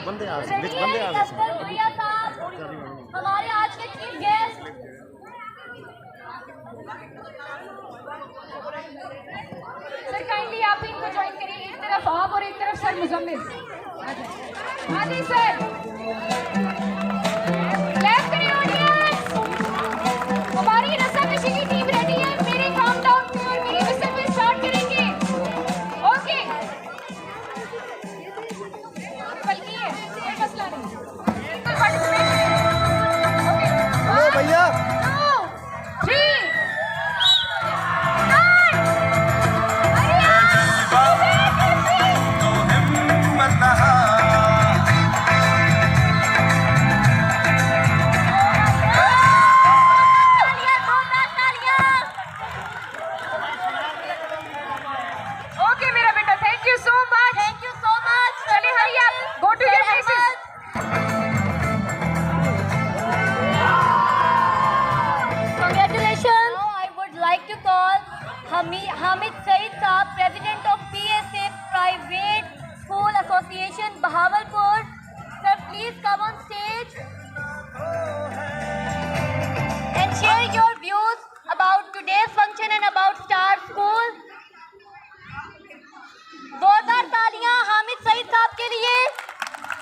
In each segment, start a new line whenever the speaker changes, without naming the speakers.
हमारे आज के चीफ गेस्ट सर, काइंडली आप इनको ज्वाइन करिए। एक तरफ आप और एक तरफ सर मुजम्मिल। हाँ जी सर, क्लैप करिए ऑडियंस। हमारी रस्साकशी की टीम रेडी है। मेरे काउंटडाउन पे और मेरी विसल पे स्टार्ट करेंगे। ओके, बल्कि ये कोई मसला नहीं।
हेलो भैया,
2 3 ओके मेरा बेटा, थैंक यू सो मच। चलिए hurry up, go to your places.
Congratulations. Now I would like to call Hamid Saeed Saab, President of PSA Private School Association, Bahawalpur. Sir, please come on stage and share your views about today's function and about Star School. जोरदार तालियां हामिद सईद साहब के लिए,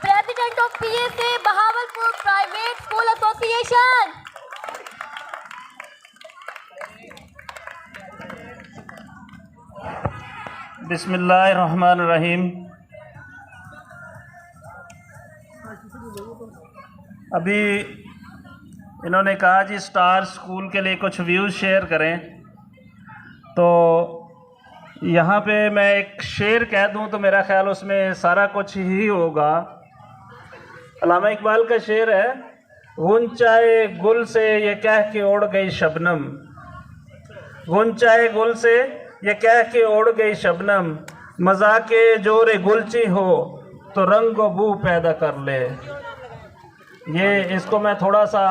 president of PSA Bahawalpur private school association.
बिस्मिल्लाहिर्रहमानिर्रहीम। अभी इन्होंने कहा जी star school के लिए कुछ व्यूज़ शेयर करें, तो यहाँ पे मैं एक शेर कह दूँ तो मेरा ख्याल उसमें सारा कुछ ही होगा। अल्लामा इकबाल का शेर है, गुंचाए गुल से ये कह के उड़ गई शबनम, गुंचाए गुल से ये कह के उड़ गई शबनम, मज़ाके जोरे गुलची हो तो रंग व बू पैदा कर ले। ये इसको मैं थोड़ा सा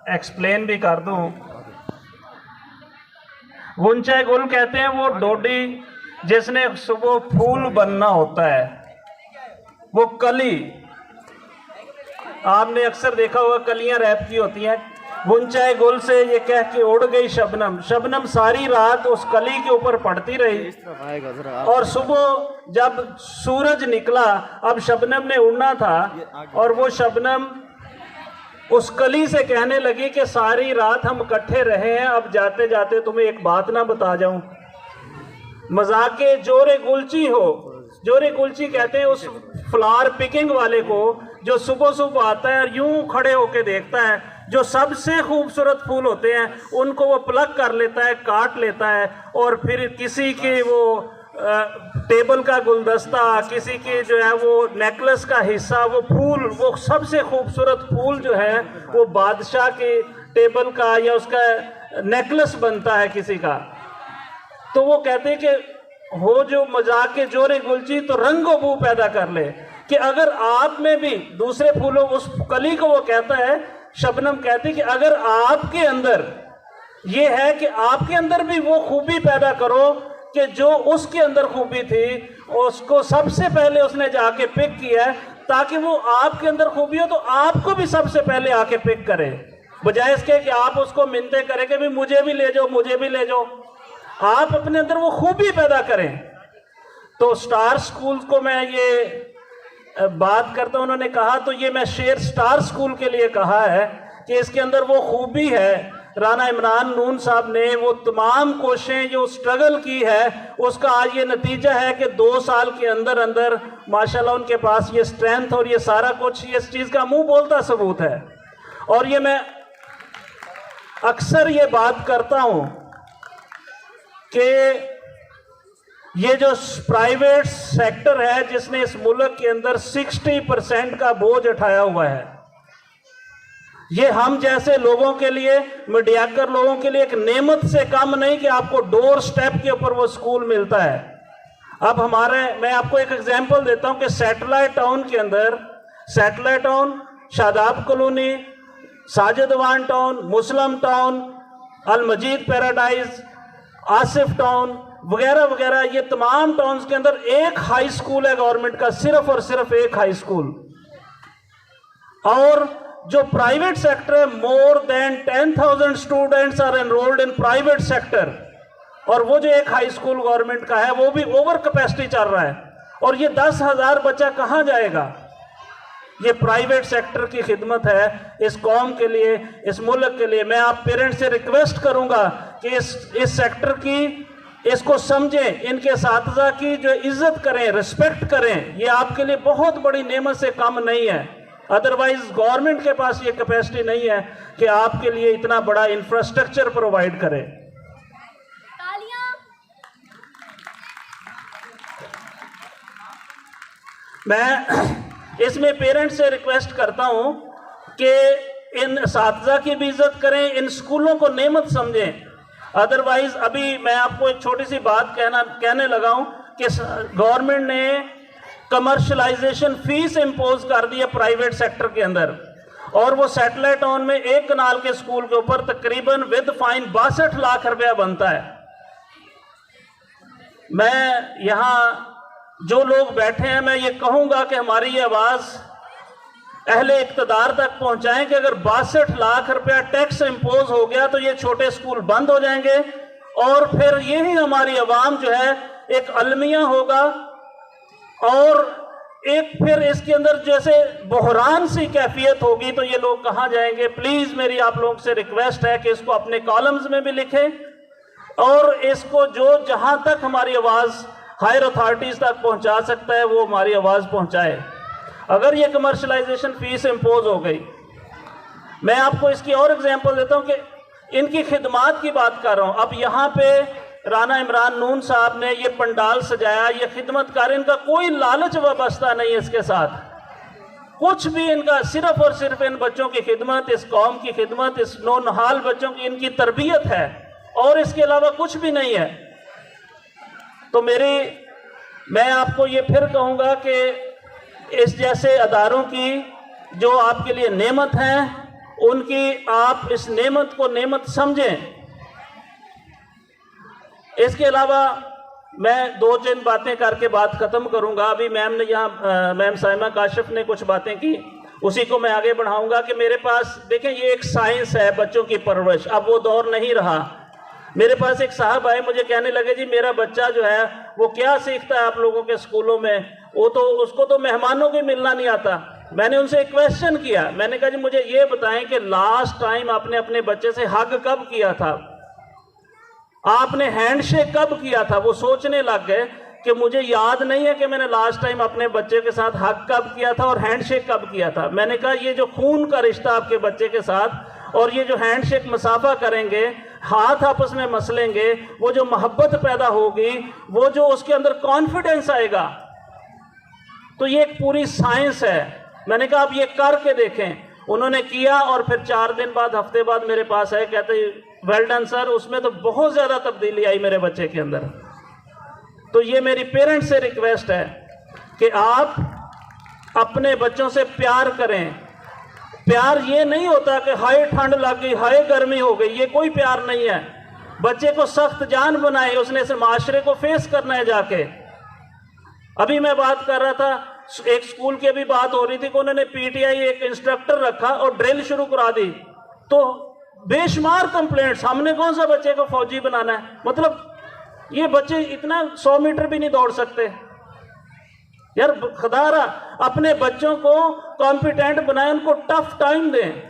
एक्सप्लेन भी कर दूं। गुंचाए गुल कहते हैं वो डोडी जिसने सुबह फूल बनना होता है, वो कली। आपने अक्सर देखा होगा कलियां रैप की होती हैं। गुंचाए गुल से ये कह के उड़ गई शबनम, शबनम सारी रात उस कली के ऊपर पड़ती रही और सुबह जब सूरज निकला, अब शबनम ने उड़ना था और वो शबनम उस कली से कहने लगी कि सारी रात हम इकट्ठे रहे हैं, अब जाते जाते तुम्हें एक बात ना बता जाऊं। मजाके जोरे गुलची हो, जोरे गुलची कहते हैं उस फ्लावर पिकिंग वाले को जो सुबह सुबह आता है और यूं खड़े होके देखता है, जो सबसे खूबसूरत फूल होते हैं उनको वो प्लग कर लेता है, काट लेता है और फिर किसी के वो टेबल का गुलदस्ता, किसी के जो है वो नेकलेस का हिस्सा, वो फूल, वो सबसे खूबसूरत फूल जो है वो बादशाह के टेबल का या उसका नेकलेस बनता है किसी का। तो वो कहते हैं कि हो जो मजाक के जोरे गुलची तो रंगो बू पैदा कर ले, कि अगर आप में भी दूसरे फूलों, उस कली को वो कहता है, शबनम कहती कि अगर आपके अंदर ये है कि आपके अंदर भी वो खूबी पैदा करो कि जो उसके अंदर खूबी थी उसको सबसे पहले उसने जाके पिक किया है, ताकि वो आपके अंदर खूबी हो तो आपको भी सबसे पहले आके पिक करे, बजाय इसके कि आप उसको मिन्नतें करें कि भी मुझे भी ले जाओ, मुझे भी ले जाओ। आप अपने अंदर वो खूबी पैदा करें। तो स्टार स्कूल को मैं ये बात करता हूं, उन्होंने कहा तो ये मैं शेर स्टार स्कूल के लिए कहा है कि इसके अंदर वो खूबी है। राना इमरान नून साहब ने वो तमाम कोशिशें जो स्ट्रगल की है उसका आज ये नतीजा है कि 2 साल के अंदर अंदर माशाल्लाह उनके पास ये स्ट्रेंथ और ये सारा कुछ इस चीज़ का मुंह बोलता सबूत है। और ये मैं अक्सर ये बात करता हूं कि ये जो प्राइवेट सेक्टर है जिसने इस मुल्क के अंदर 60% का बोझ उठाया हुआ है, ये हम जैसे लोगों के लिए, मीडियाकर लोगों के लिए एक नेमत से कम नहीं कि आपको डोर स्टेप के ऊपर वो स्कूल मिलता है। अब मैं आपको एक एग्जांपल देता हूं कि सैटेलाइट टाउन के अंदर, सैटेलाइट टाउन, शादाब कॉलोनी, साजिदवान town, Muslim town, Al Majeed paradise, Asif town वगैरह वगैरह, ये तमाम टाउन्स के अंदर एक हाई स्कूल है गवर्नमेंट का, सिर्फ और सिर्फ एक हाई स्कूल। और जो प्राइवेट सेक्टर है, more than 10,000 students are enrolled in private sector, और वो जो एक हाई स्कूल गवर्नमेंट का है वो भी ओवर कैपेसिटी चल रहा है, और ये 10,000 बच्चा कहाँ जाएगा? ये प्राइवेट सेक्टर की खिदमत है इस कौम के लिए, इस मुल्क के लिए। मैं आप पेरेंट्स से रिक्वेस्ट करूंगा कि इस सेक्टर की इसको समझें, इनके साथीज़ा की जो इज्जत करें, रिस्पेक्ट करें। ये आपके लिए बहुत बड़ी नेमत से कम नहीं है। अदरवाइज गवर्नमेंट के पास ये कैपेसिटी नहीं है कि आपके लिए इतना बड़ा इंफ्रास्ट्रक्चर प्रोवाइड करे। मैं इसमें पेरेंट्स से रिक्वेस्ट करता हूं कि इन साथीज़ा की भी इज्जत करें, इन स्कूलों को नेमत समझें। अदरवाइज अभी मैं आपको एक छोटी सी बात कहने लगा हूं कि गवर्नमेंट ने कमर्शलाइजेशन फीस इंपोज कर दी है प्राइवेट सेक्टर के अंदर, और वो सैटेलाइट टाउन में एक कनाल के स्कूल के ऊपर तकरीबन विद फाइन 62 लाख रुपया बनता है। मैं यहाँ जो लोग बैठे हैं, मैं ये कहूँगा कि हमारी ये आवाज़ अहले इक़्तिदार तक पहुँचाएं कि अगर 62 लाख रुपया टैक्स इम्पोज हो गया तो ये छोटे स्कूल बंद हो जाएंगे, और फिर यही हमारी आवाम जो है एक अलमिया होगा, और एक फिर इसके अंदर जैसे बहरान सी कैफियत होगी, तो ये लोग कहाँ जाएंगे? प्लीज़ मेरी आप लोगों से रिक्वेस्ट है कि इसको अपने कॉलम्स में भी लिखें, और इसको जो जहाँ तक हमारी आवाज़ हायर अथॉरिटीज़ तक पहुंचा सकता है वो हमारी आवाज़ पहुंचाए। अगर ये कमर्शलाइजेशन फीस इम्पोज हो गई, मैं आपको इसकी और एग्जांपल देता हूं कि इनकी खिदमात की बात कर रहा हूं। अब यहाँ पे राना इमरान नून साहब ने ये पंडाल सजाया, ये खिदमत कर, इनका कोई लालच वाबस्ता नहीं है इसके साथ, कुछ भी इनका सिर्फ और सिर्फ इन बच्चों की खिदमत, इस कौम की खिदमत, इस नौनहाल बच्चों की इनकी तरबियत है, और इसके अलावा कुछ भी नहीं है। तो मैं आपको ये फिर कहूँगा कि इस जैसे अदारों की जो आपके लिए नेमत हैं, उनकी आप इस नेमत को नेमत समझें। इसके अलावा मैं 2-3 बातें करके बात ख़त्म करूँगा। अभी मैम ने यहाँ मैम साइमा काशिफ ने कुछ बातें की, उसी को मैं आगे बढ़ाऊँगा कि मेरे पास देखें ये एक साइंस है बच्चों की परवरिश, अब वो दौर नहीं रहा। मेरे पास एक साहब आए, मुझे कहने लगे जी मेरा बच्चा जो है वो क्या सीखता है आप लोगों के स्कूलों में, उसको तो मेहमानों को मिलना नहीं आता। मैंने उनसे एक क्वेश्चन किया, मैंने कहा जी मुझे ये बताएं कि लास्ट टाइम आपने अपने बच्चे से हग कब किया था, आपने हैंडशेक कब किया था? वो सोचने लग गए कि मुझे याद नहीं है कि मैंने लास्ट टाइम अपने बच्चे के साथ हग कब किया था और हैंडशेक कब किया था। मैंने कहा ये जो खून का रिश्ता आपके बच्चे के साथ और ये जो हैंडशेक मसाफा करेंगे, हाथ आपस में मसलेंगे, वो जो मोहब्बत पैदा होगी, वो जो उसके अंदर कॉन्फिडेंस आएगा, तो ये एक पूरी साइंस है। मैंने कहा आप ये करके देखें। उन्होंने किया और फिर 4 दिन बाद, हफ्ते बाद मेरे पास आए, कहते वेल डन सर, उसमें तो बहुत ज़्यादा तब्दीली आई मेरे बच्चे के अंदर। तो ये मेरी पेरेंट्स से रिक्वेस्ट है कि आप अपने बच्चों से प्यार करें। प्यार ये नहीं होता कि हाय ठंड लग गई, हाय गर्मी हो गई, ये कोई प्यार नहीं है। बच्चे को सख्त जान बनाए, उसने इस माशरे को फेस करना है जाके। अभी मैं बात कर रहा था, एक स्कूल की अभी बात हो रही थी कि उन्होंने पीटीआई एक इंस्ट्रक्टर रखा और ड्रिल शुरू करा दी, तो बेशुमार कंप्लेंट्स, हमने कौन सा बच्चे को फौजी बनाना है? मतलब ये बच्चे इतना 100 मीटर भी नहीं दौड़ सकते यार। खुदारा अपने बच्चों को कॉम्पिटेंट बनाए, उनको टफ टाइम दें,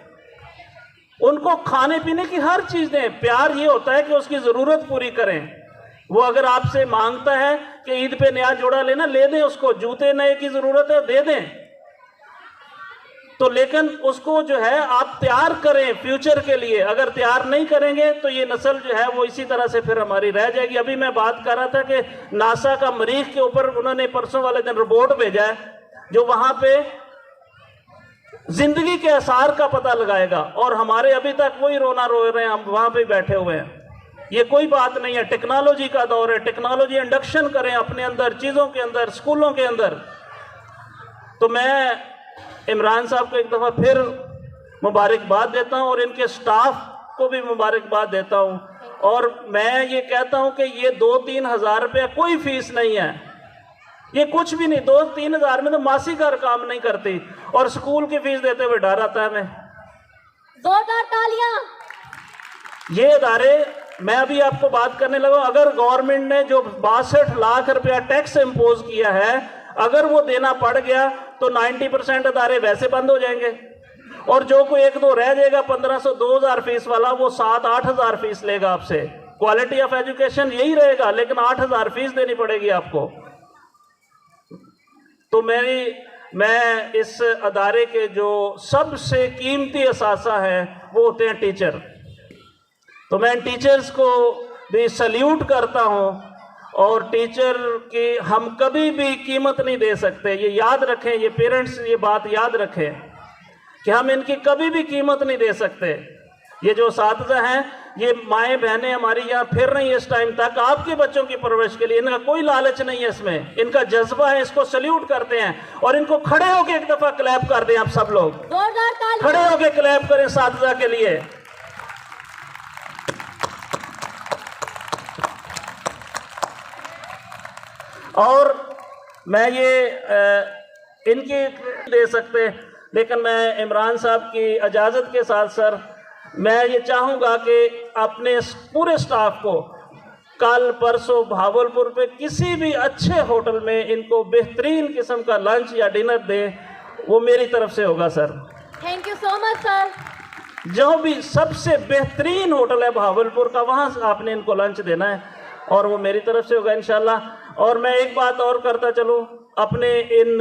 उनको खाने पीने की हर चीज दें। प्यार ये होता है कि उसकी जरूरत पूरी करें। वो अगर आपसे मांगता है कि ईद पे नया जोड़ा लेना, ले दें उसको। जूते नए की जरूरत है, दे दें। तो लेकिन उसको जो है आप तैयार करें फ्यूचर के लिए। अगर तैयार नहीं करेंगे तो ये नस्ल जो है वो इसी तरह से फिर हमारी रह जाएगी। अभी मैं बात कर रहा था कि नासा का मरीख के ऊपर उन्होंने परसों वाले दिन रोबोट भेजा है जो वहां पे जिंदगी के आसार का पता लगाएगा, और हमारे अभी तक वही रोना रो रहे हैं, हम वहां पे बैठे हुए हैं। ये कोई बात नहीं है, टेक्नोलॉजी का दौर है। टेक्नोलॉजी इंडक्शन करें अपने अंदर, चीज़ों के अंदर, स्कूलों के अंदर। तो मैं इमरान साहब को एक दफ़ा फिर मुबारकबाद देता हूं और इनके स्टाफ को भी मुबारकबाद देता हूं। और मैं ये कहता हूं कि ये 2-3 हज़ार रुपया कोई फीस नहीं है। ये कुछ भी नहीं, 2-3 हज़ार में तो मासिक का काम नहीं करती, और स्कूल की फीस देते हुए डर आता है हमें।
जोरदार तालियां।
ये इदारे, मैं अभी आपको बात करने लगा, अगर गवर्नमेंट ने जो 62 लाख रुपया टैक्स इम्पोज किया है, अगर वो देना पड़ गया तो 90% इदारे वैसे बंद हो जाएंगे, और जो कोई 1-2 रह जाएगा 1500-2000 फीस वाला, वो 7-8 हज़ार फीस लेगा आपसे। क्वालिटी ऑफ एजुकेशन यही रहेगा, लेकिन 8 हज़ार फीस देनी पड़ेगी आपको। तो मैं इस अदारे के जो सबसे कीमती असासा है वो होते हैं टीचर। तो मैं टीचर्स को भी सल्यूट करता हूं, और टीचर की हम कभी भी कीमत नहीं दे सकते। ये याद रखें, ये पेरेंट्स ये बात याद रखें कि हम इनकी कभी भी कीमत नहीं दे सकते। ये जो असातिज़ा हैं, ये माएँ बहनें हमारी यहाँ फिर रही हैं इस टाइम तक आपके बच्चों की परवरिश के लिए, इनका कोई लालच नहीं है इसमें, इनका जज्बा है, इसको सल्यूट करते हैं। और इनको खड़े होकर एक दफ़ा क्लैप कर दें आप सब लोग, खड़े होकर क्लैप करें असातिज़ा के लिए। और मैं ये इनकी दे सकते, लेकिन मैं इमरान साहब की इजाज़त के साथ सर मैं ये चाहूँगा कि अपने पूरे स्टाफ को कल परसों भावलपुर पे किसी भी अच्छे होटल में इनको बेहतरीन किस्म का लंच या डिनर दें, वो मेरी तरफ से होगा sir.
Thank you so much sir.
जो भी सबसे बेहतरीन होटल है भावलपुर का, वहाँ से आपने इनको लंच देना है, और वो मेरी तरफ से होगा इंशाल्लाह। और मैं एक बात और करता चलूँ अपने इन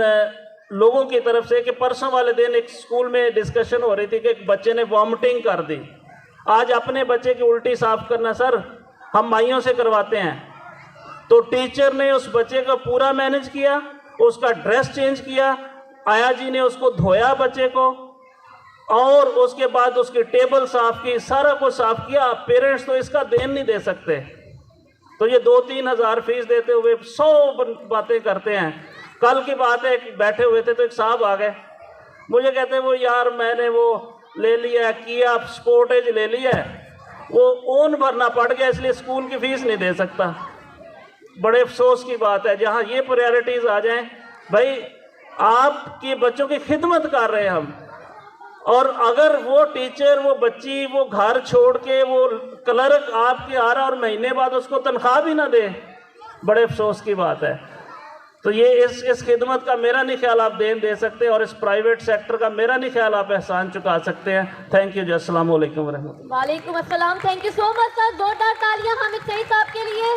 लोगों की तरफ से कि परसों वाले दिन एक स्कूल में डिस्कशन हो रही थी कि एक बच्चे ने वॉमिटिंग कर दी। आज अपने बच्चे की उल्टी साफ करना सर हम माइयों से करवाते हैं, तो टीचर ने उस बच्चे का पूरा मैनेज किया, उसका ड्रेस चेंज किया, आया जी ने उसको धोया बच्चे को, और उसके बाद उसकी टेबल साफ की, सारा कुछ साफ किया। पेरेंट्स तो इसका देन नहीं दे सकते, तो ये 2-3 हज़ार फीस देते हुए 100 बातें करते हैं। कल की बात है, बैठे हुए थे तो एक साहब आ गए, मुझे कहते हैं वो यार मैंने वो ले लिया किया स्पोर्टेज ले लिया है, वो ओन भरना पड़ गया इसलिए स्कूल की फीस नहीं दे सकता। बड़े अफसोस की बात है, जहाँ ये प्रायोरिटीज़ आ जाएं, भाई आपके बच्चों की खिदमत कर रहे हैं हम, और अगर वो टीचर वो बच्ची वो घर छोड़ के वो क्लर्क आपके आ रहा और महीने बाद उसको तनख्वाह भी ना दे, बड़े अफसोस की बात है। तो ये इस खिदमत का मेरा नहीं ख्याल आप देन दे सकते, और इस प्राइवेट सेक्टर का मेरा नहीं ख्याल आप एहसान चुका सकते हैं। थैंक यू जी, अस्सलाम वालेकुम रहमतुल्लाह।
वालेकुम अस्सलाम। Thank you so much sir. जोरदार तालियां हामिद सईद साहब के लिए।